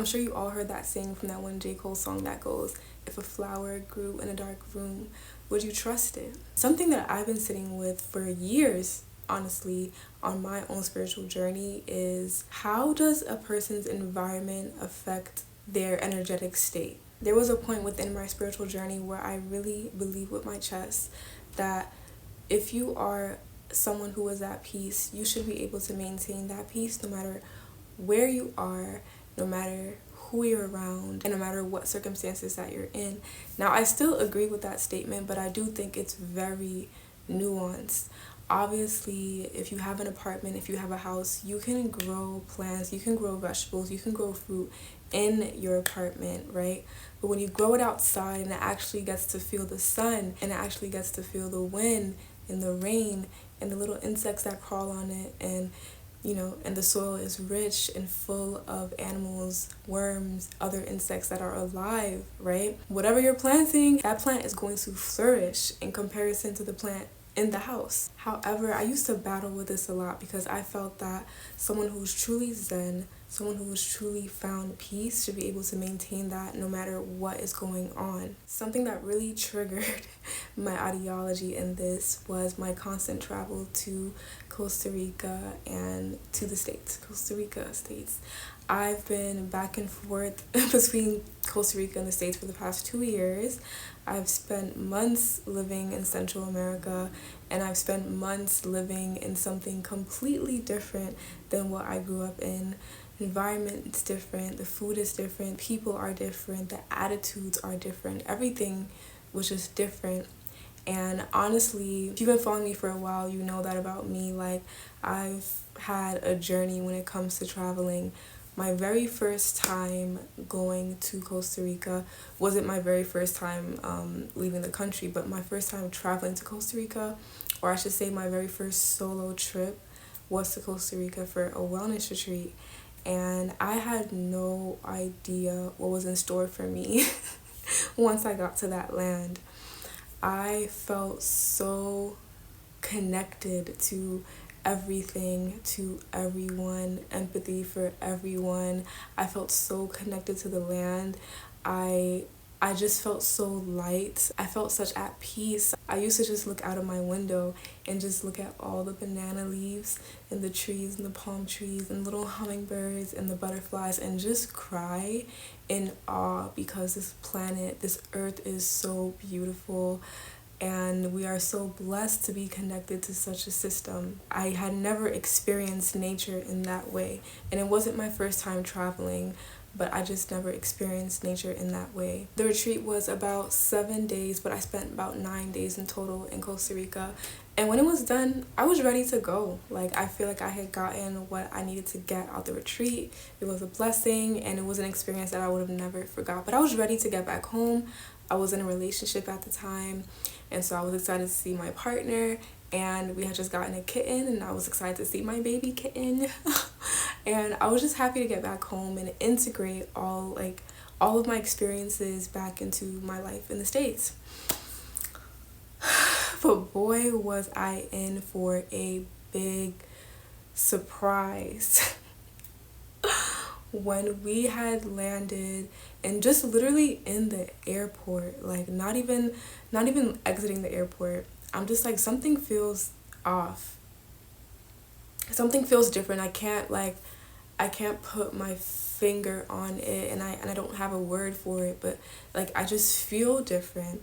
I'm sure you all heard that saying from that one J. Cole song that goes, if a flower grew in a dark room, would you trust it? Something that I've been sitting with for years, honestly, on my own spiritual journey is, how does a person's environment affect their energetic state? There was a point within my spiritual journey where I really believed with my chest that if you are someone who is at peace, you should be able to maintain that peace no matter where you are, no matter who you're around, and no matter what circumstances that you're in. Now, I still agree with that statement, but I do think it's very nuanced. Obviously, if you have an apartment, if you have a house, you can grow plants, you can grow vegetables, you can grow fruit in your apartment, right? But when you grow it outside and it actually gets to feel the sun and it actually gets to feel the wind and the rain and the little insects that crawl on it, and and the soil is rich and full of animals, worms, other insects that are alive, right? Whatever you're planting, that plant is going to flourish in comparison to the plant in the house. However, I used to battle with this a lot because I felt that someone who's truly zen, someone who has truly found peace should be able to maintain that no matter what is going on. Something that really triggered my ideology in this was my constant travel to Costa Rica and to the States. Costa Rica, States. I've been back and forth between Costa Rica and the States for the past 2 years. I've spent months living in Central America, and I've spent months living in something completely different than what I grew up in. Environment is different, the food is different, people are different, the attitudes are different, everything was just different. And honestly, if you've been following me for a while, you know that about me. Like, I've had a journey when it comes to traveling. My very first time going to Costa Rica wasn't my very first time leaving the country, but my first time traveling to Costa Rica, or I should say my very first solo trip, was to Costa Rica for a wellness retreat. And I had no idea what was in store for me once I got to that land. I felt so connected to everything, to everyone, empathy for everyone. I felt so connected to the land. I just felt so light. I felt such at peace. I used to just look out of my window and just look at all the banana leaves and the trees and the palm trees and little hummingbirds and the butterflies and just cry in awe because this planet, this earth is so beautiful. And we are so blessed to be connected to such a system. I had never experienced nature in that way. And it wasn't my first time traveling, but I just never experienced nature in that way. The retreat was about 7 days, but I spent about 9 days in total in Costa Rica. And when it was done, I was ready to go. Like, I feel like I had gotten what I needed to get out the retreat. It was a blessing, and it was an experience that I would have never forgot. But I was ready to get back home. I was in a relationship at the time, and so I was excited to see my partner, and we had just gotten a kitten, and I was excited to see my baby kitten. And I was just happy to get back home and integrate all of my experiences back into my life in the States. But boy, was I in for a big surprise when we had landed, and just literally in the airport, like not even exiting the airport, I'm just like, something feels off. Something feels different. I can't put my finger on it, and I don't have a word for it, but like, I just feel different.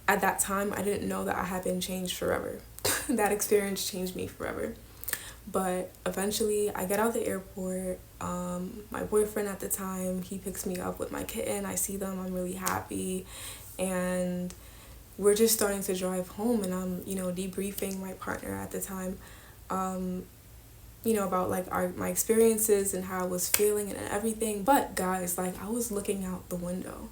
At that time, I didn't know that I had been changed forever. That experience changed me forever. But eventually I get out the airport. My boyfriend at the time, he picks me up with my kitten. I see them, I'm really happy, and we're just starting to drive home, and I'm debriefing my partner at the time about like my experiences and how I was feeling and everything. But guys, like, I was looking out the window.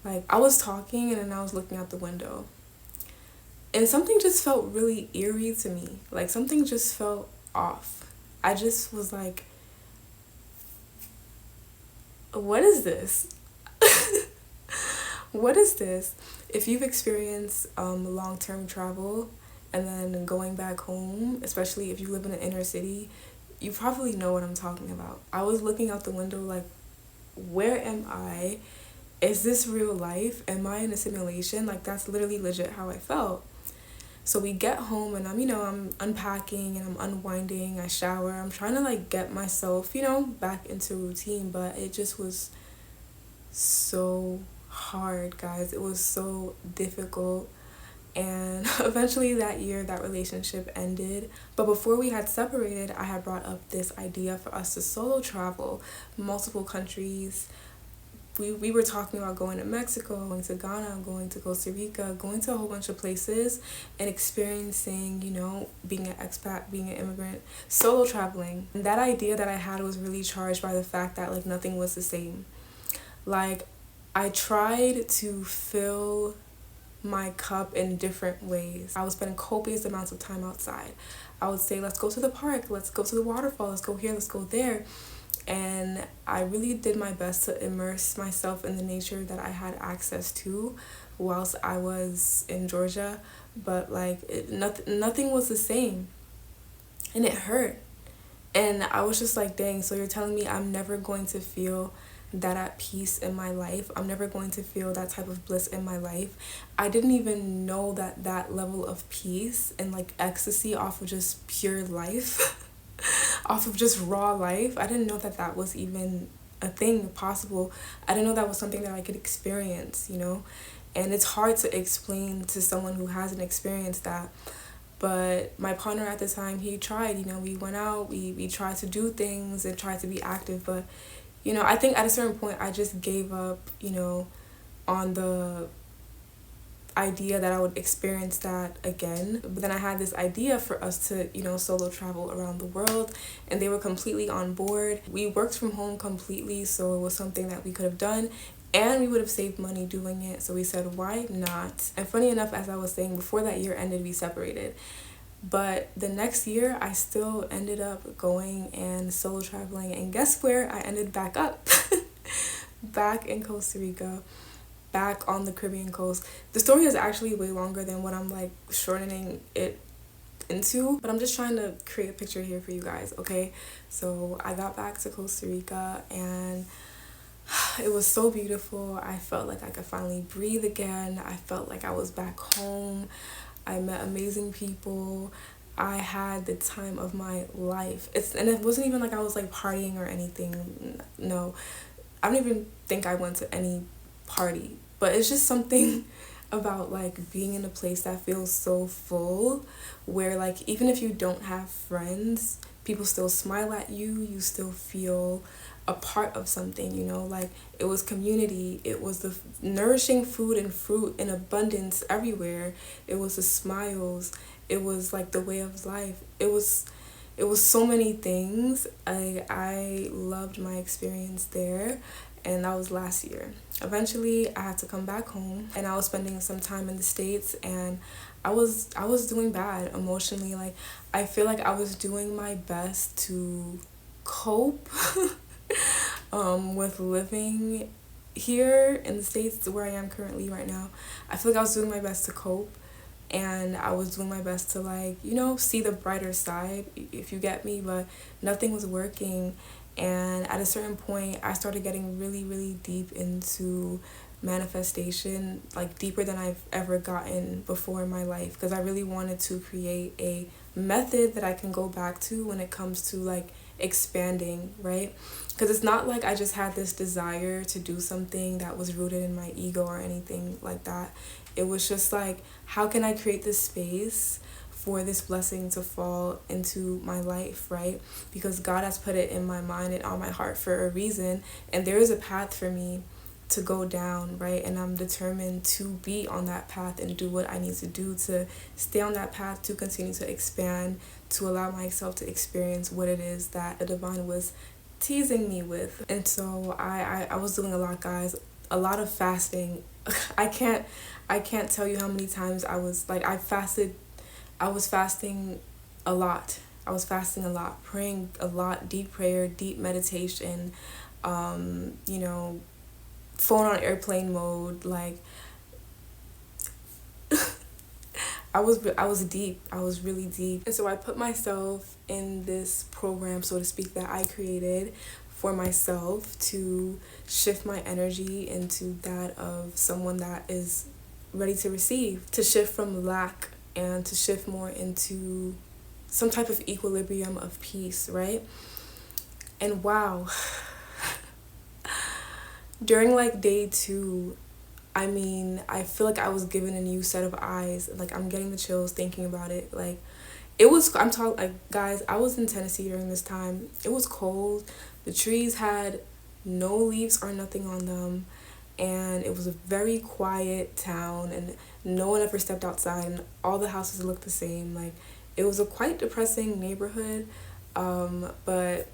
Like, I was talking and then I was looking out the window, and something just felt really eerie to me. Like, something just felt off. I just was like, what is this? What is this? If you've experienced long-term travel and then going back home, especially if you live in an inner city, you probably know what I'm talking about. I was looking out the window like, where am I? Is this real life? Am I in a simulation? Like, that's literally legit how I felt. So we get home and I'm unpacking and I'm unwinding. I shower. I'm trying to like get myself, back into routine, but it just was so hard, guys. It was so difficult. And eventually that year, that relationship ended. But before we had separated, I had brought up this idea for us to solo travel multiple countries. We were talking about going to Mexico, going to Ghana, going to Costa Rica, going to a whole bunch of places and experiencing, being an expat, being an immigrant, solo traveling. And that idea that I had was really charged by the fact that like nothing was the same. Like, I tried to fill my cup in different ways. I was spending copious amounts of time outside. I would say, let's go to the park, let's go to the waterfall, let's go here, let's go there. And I really did my best to immerse myself in the nature that I had access to whilst I was in Georgia. But like, nothing was the same. And it hurt. And I was just like, dang, so you're telling me I'm never going to feel that at peace in my life? I'm never going to feel that type of bliss in my life? I didn't even know that that level of peace and like ecstasy off of just pure life, off of just raw life, I didn't know that that was even a thing possible. I didn't know that was something that I could experience, And it's hard to explain to someone who hasn't experienced that. But my partner at the time, he tried, we went out, we tried to do things and tried to be active, but I think at a certain point I just gave up, on the idea that I would experience that again. But then I had this idea for us to, solo travel around the world, and they were completely on board. We worked from home completely, so it was something that we could have done, and we would have saved money doing it. So we said, why not? And funny enough, as I was saying, before that year ended, we separated. But the next year, I still ended up going and solo traveling. And guess where I ended back up? Back in Costa Rica, back on the Caribbean coast. The story is actually way longer than what I'm like shortening it into. But I'm just trying to create a picture here for you guys, okay? So I got back to Costa Rica and it was so beautiful. I felt like I could finally breathe again. I felt like I was back home. I met amazing people. I had the time of my life. And it wasn't even like I was like partying or anything. No, I don't even think I went to any party. But it's just something about like being in a place that feels so full, where like even if you don't have friends, people still smile at you. You still feel a part of something, like it was community. It was the nourishing food and fruit in abundance everywhere. It was the smiles. It was like the way of life. It was so many things. I loved my experience there, and that was last year. Eventually I had to come back home, and I was spending some time in the States, and I was doing bad emotionally. Like, I feel like I was doing my best to cope with living here in the States where I am currently right now. I feel like I was doing my best to cope, and I was doing my best to like, see the brighter side, if you get me, but nothing was working. And at a certain point, I started getting really, really deep into manifestation, like deeper than I've ever gotten before in my life, because I really wanted to create a method that I can go back to when it comes to like expanding, right? Because it's not like I just had this desire to do something that was rooted in my ego or anything like that. It was just like, how can I create this space for this blessing to fall into my life, right? Because God has put it in my mind and on my heart for a reason, and there is a path for me to go down, right? And I'm determined to be on that path and do what I need to do to stay on that path, to continue to expand, to allow myself to experience what it is that the divine was teasing me with. And so I was doing a lot, guys. A lot of fasting. I can't tell you how many times I was like, I was fasting a lot. I was fasting a lot, praying a lot, deep prayer, deep meditation, phone on airplane mode. Like, I was deep. I was really deep. And so I put myself in this program, so to speak, that I created for myself to shift my energy into that of someone that is ready to receive, to shift from lack and to shift more into some type of equilibrium of peace, right? And wow, during like day 2, I mean, I feel like I was given a new set of eyes. Like, I'm getting the chills thinking about it. Like, I'm talking, like, guys, I was in Tennessee during this time. It was cold. The trees had no leaves or nothing on them. And it was a very quiet town. And no one ever stepped outside. And all the houses looked the same. Like, it was a quite depressing neighborhood. But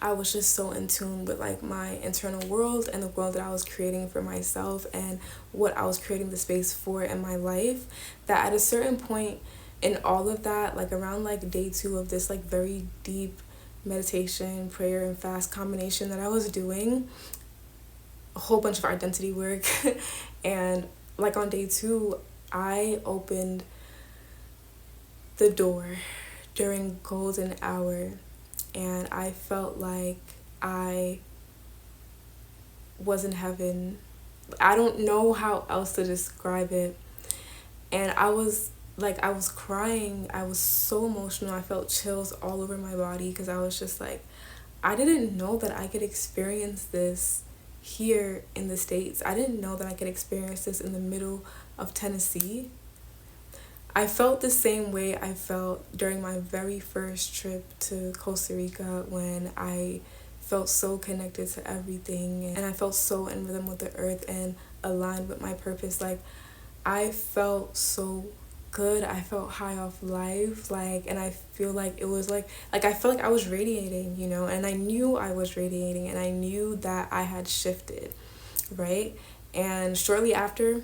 I was just so in tune with like my internal world and the world that I was creating for myself and what I was creating the space for in my life, that at a certain point in all of that, like around like day 2 of this like very deep meditation, prayer, and fast combination that I was doing, a whole bunch of identity work, and like on day 2, I opened the door during golden hour, and I felt like I was in heaven. I don't know how else to describe it. And I was crying. I was so emotional. I felt chills all over my body because I was just like, I didn't know that I could experience this here in the States. I didn't know that I could experience this in the middle of Tennessee. I felt the same way I felt during my very first trip to Costa Rica, when I felt so connected to everything and I felt so in rhythm with the earth and aligned with my purpose. Like, I felt so good. I felt high off life, like, and I feel like it was like I felt like I was radiating, you know, and I knew I was radiating, and I knew that I had shifted, right? And shortly after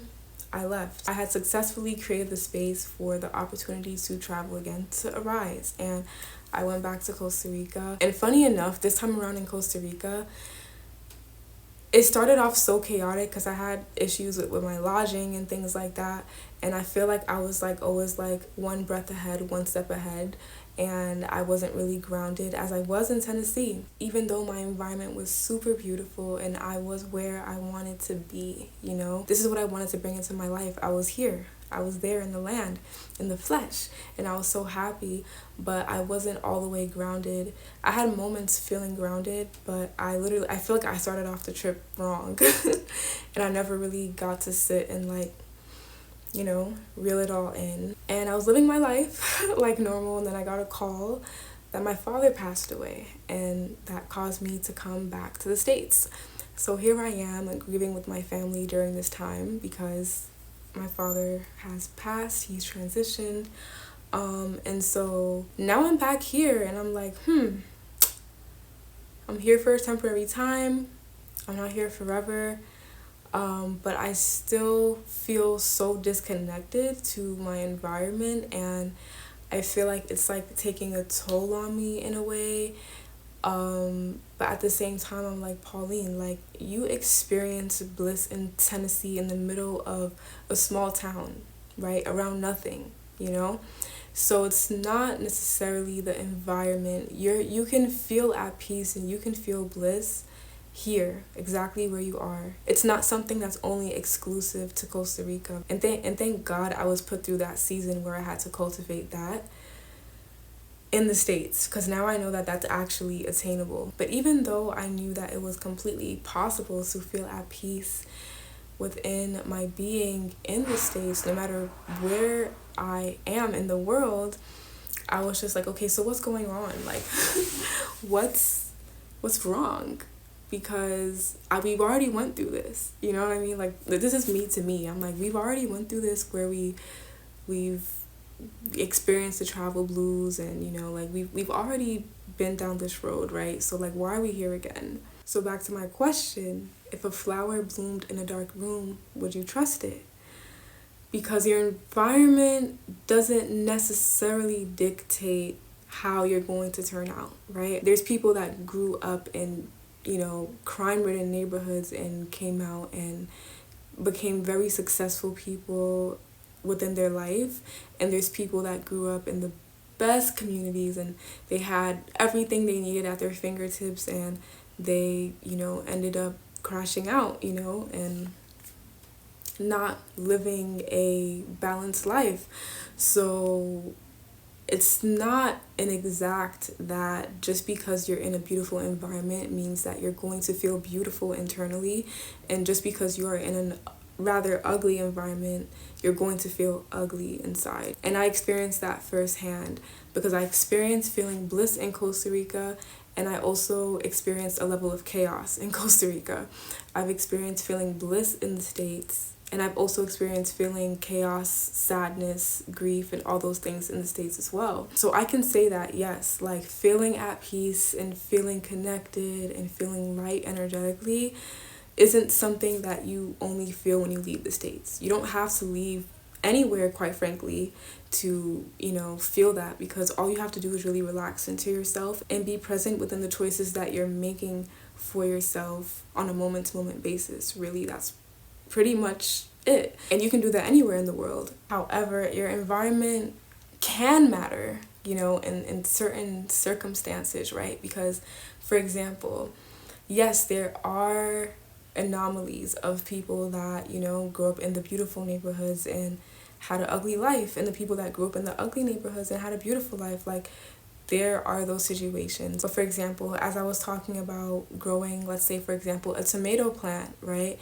I left, I had successfully created the space for the opportunity to travel again to arise, and I went back to Costa Rica. And funny enough, this time around in Costa Rica, it started off so chaotic because I had issues with my lodging and things like that. And I feel like I was like always like one breath ahead, one step ahead. And I wasn't really grounded as I was in Tennessee, even though my environment was super beautiful and I was where I wanted to be, you know? This is what I wanted to bring into my life. I was here. I was there in the land, in the flesh, and I was so happy, but I wasn't all the way grounded. I had moments feeling grounded, but I feel like I started off the trip wrong. And I never really got to sit and like, you know, reel it all in. And I was living my life like normal, and then I got a call that my father passed away, and that caused me to come back to the States. So here I am, like, grieving with my family during this time because my father has passed, he's transitioned. And so now I'm back here and I'm like, I'm here for a temporary time. I'm not here forever. But I still feel so disconnected to my environment, and I feel like it's like taking a toll on me in a way. But at the same time, I'm like, Pauline, like, you experienced bliss in Tennessee in the middle of a small town, right? Around nothing, you know? So it's not necessarily the environment. You can feel at peace and you can feel bliss here, exactly where you are. It's not something that's only exclusive to Costa Rica. And thank God I was put through that season where I had to cultivate that in the States, because now I know that that's actually attainable. But even though I knew that it was completely possible to feel at peace within my being in the States, no matter where I am in the world, I was just like, okay, so what's going on? Like, what's wrong? Because we've already went through this, you know what I mean? Like, this is me to me. I'm like, we've already went through this where we've experienced the travel blues, and you know, like, we've already been down this road, right? So like, why are we here again? So back to my question, if a flower bloomed in a dark room, would you trust it? Because your environment doesn't necessarily dictate how you're going to turn out, right? There's people that grew up in, you know, crime-ridden neighborhoods and came out and became very successful people within their life, and there's people that grew up in the best communities and they had everything they needed at their fingertips, and they, ended up crashing out, and not living a balanced life. So it's not an exact that just because you're in a beautiful environment means that you're going to feel beautiful internally, and just because you are in a rather ugly environment, you're going to feel ugly inside. And I experienced that firsthand because I experienced feeling bliss in Costa Rica, and I also experienced a level of chaos in Costa Rica. I've experienced feeling bliss in the States, and I've also experienced feeling chaos, sadness, grief, and all those things in the States as well. So I can say that, yes, like feeling at peace and feeling connected and feeling light energetically isn't something that you only feel when you leave the States. You don't have to leave anywhere, quite frankly, to, feel that, because all you have to do is really relax into yourself and be present within the choices that you're making for yourself on a moment-to-moment basis. Really, that's pretty much it. And you can do that anywhere in the world. However, your environment can matter, in certain circumstances, right? Because, for example, yes, there are anomalies of people that, grew up in the beautiful neighborhoods and had an ugly life, and the people that grew up in the ugly neighborhoods and had a beautiful life. Like, there are those situations. So for example, as I was talking about growing, let's say, for example, a tomato plant, right?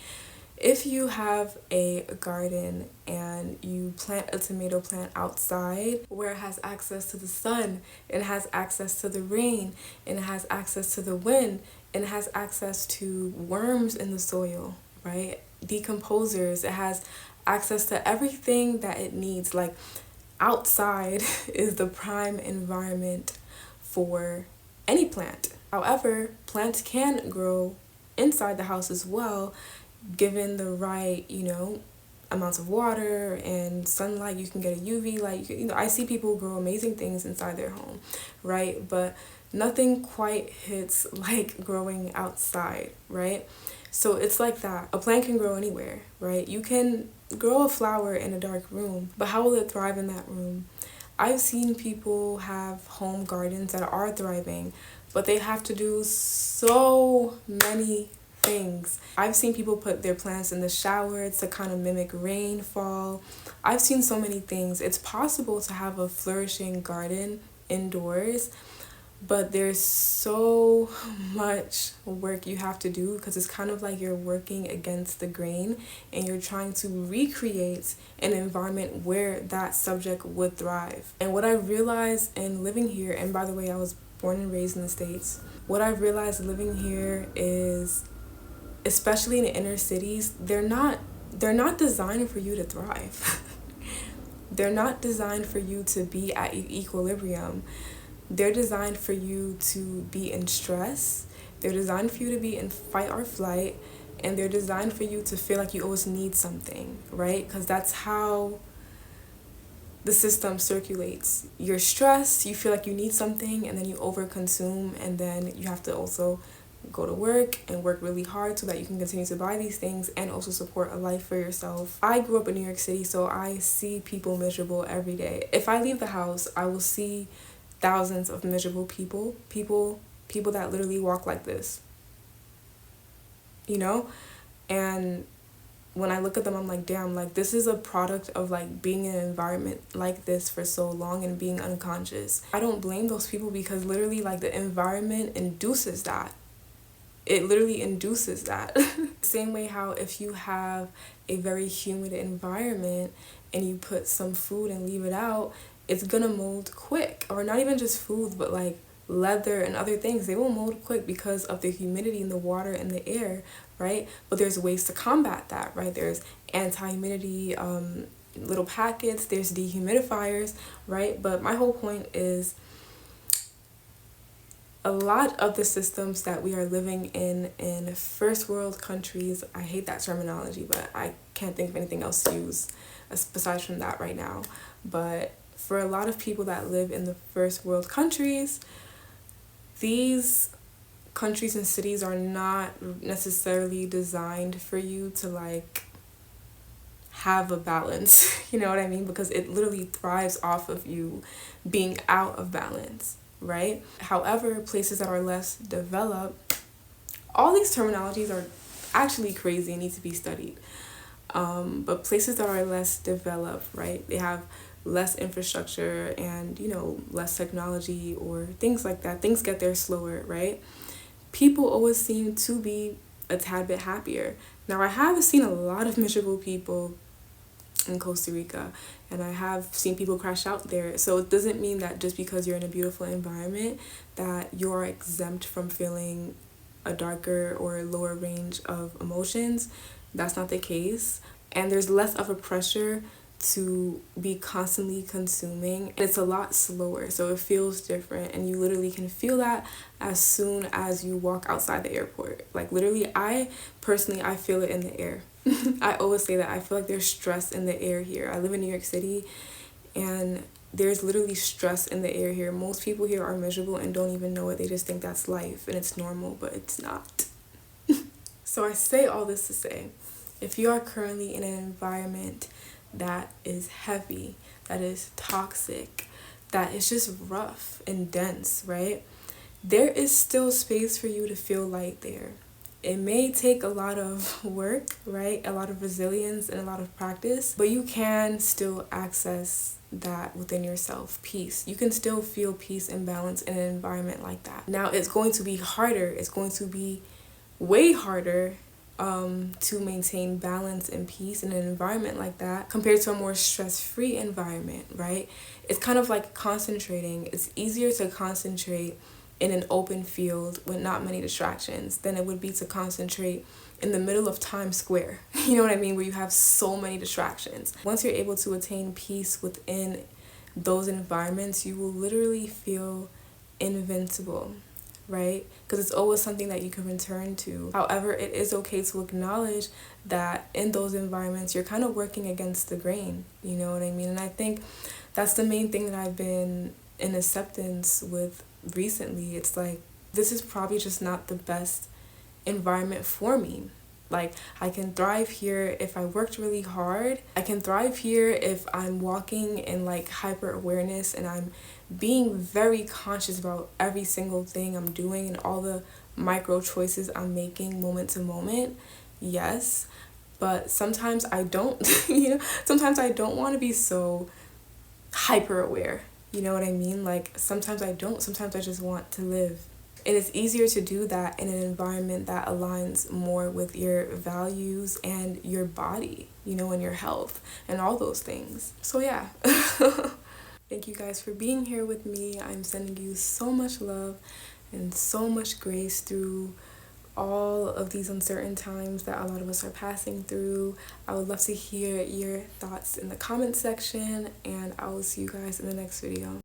If you have a garden and you plant a tomato plant outside where it has access to the sun, it has access to the rain, and it has access to the wind, and it has access to worms in the soil, right? Decomposers, it has access to everything that it needs. Like, outside is the prime environment for any plant. However, plants can grow inside the house as well, given the right, amounts of water and sunlight. You can get a UV light. I see people grow amazing things inside their home, right? But nothing quite hits like growing outside, right? So it's like that. A plant can grow anywhere, right? You can grow a flower in a dark room, but how will it thrive in that room? I've seen people have home gardens that are thriving, but they have to do so many things. I've seen people put their plants in the shower to kind of mimic rainfall. I've seen so many things. It's possible to have a flourishing garden indoors, but there's so much work you have to do, because it's kind of like you're working against the grain and you're trying to recreate an environment where that subject would thrive. And what I realized in living here, and by the way, I was born and raised in the States, what I realized living here is, especially in the inner cities, they're not designed for you to thrive. They're not designed for you to be at equilibrium. They're designed for you to be in stress. They're designed for you to be in fight or flight. And they're designed for you to feel like you always need something, right? Because that's how the system circulates. You're stressed, you feel like you need something, and then you overconsume, and then you have to also go to work and work really hard so that you can continue to buy these things and also support a life for yourself. I grew up in New York City, so I see people miserable every day. If I leave the house, I will see thousands of miserable people that literally walk like this, and when I look at them, I'm like, damn, like, this is a product of like being in an environment like this for so long and being unconscious. I don't blame those people, because literally, like, the environment induces that. It literally induces that. Same way how if you have a very humid environment and you put some food and leave it out, it's gonna mold quick. Or not even just food, but like leather and other things, they will mold quick because of the humidity in the water and the air, right? But there's ways to combat that, right? There's anti-humidity little packets, there's dehumidifiers, right? But my whole point is, a lot of the systems that we are living in first world countries, I hate that terminology, but I can't think of anything else to use besides from that right now. But for a lot of people that live in the first world countries, these countries and cities are not necessarily designed for you to like have a balance. You know what I mean? Because it literally thrives off of you being out of balance, right? However, places that are less developed, all these terminologies are actually crazy and need to be studied. But places that are less developed, right? They have less infrastructure and, you know, less technology or things like that. Things get there slower, right? People always seem to be a tad bit happier. Now, I have seen a lot of miserable people in Costa Rica, and I have seen people crash out there. So it doesn't mean that just because you're in a beautiful environment that you're exempt from feeling a darker or lower range of emotions. That's not the case. And there's less of a pressure to be constantly consuming. It's a lot slower, so it feels different, and you literally can feel that as soon as you walk outside the airport. Like literally, I feel it in the air. I always say that I feel like there's stress in the air here. I live in New York City, and there's literally stress in the air here. Most people here are miserable and don't even know it. They just think that's life and it's normal, but it's not. So I say all this to say, if you are currently in an environment that is heavy, that is toxic, that is just rough and dense, right? There is still space for you to feel light there. It may take a lot of work, right? A lot of resilience and a lot of practice, but you can still access that within yourself, peace. You can still feel peace and balance in an environment like that. Now, it's going to be harder. It's going to be way harder to maintain balance and peace in an environment like that compared to a more stress-free environment, right? It's kind of like concentrating. It's easier to concentrate in an open field with not many distractions than it would be to concentrate in the middle of Times Square. You know what I mean? Where you have so many distractions. Once you're able to attain peace within those environments, you will literally feel invincible, right? Because it's always something that you can return to. However, it is okay to acknowledge that in those environments, you're kind of working against the grain. You know what I mean? And I think that's the main thing that I've been in acceptance with recently. It's like, this is probably just not the best environment for me. Like, I can thrive here if I worked really hard. I can thrive here if I'm walking in like hyper awareness and I'm being very conscious about every single thing I'm doing and all the micro choices I'm making moment to moment. Yes, but sometimes I don't, sometimes I don't want to be so hyper aware. You know what I mean? Like, sometimes I don't. Sometimes I just want to live. And it's easier to do that in an environment that aligns more with your values and your body, and your health and all those things. So yeah. Thank you guys for being here with me. I'm sending you so much love and so much grace through all of these uncertain times that a lot of us are passing through. I would love to hear your thoughts in the comment section, and I will see you guys in the next video.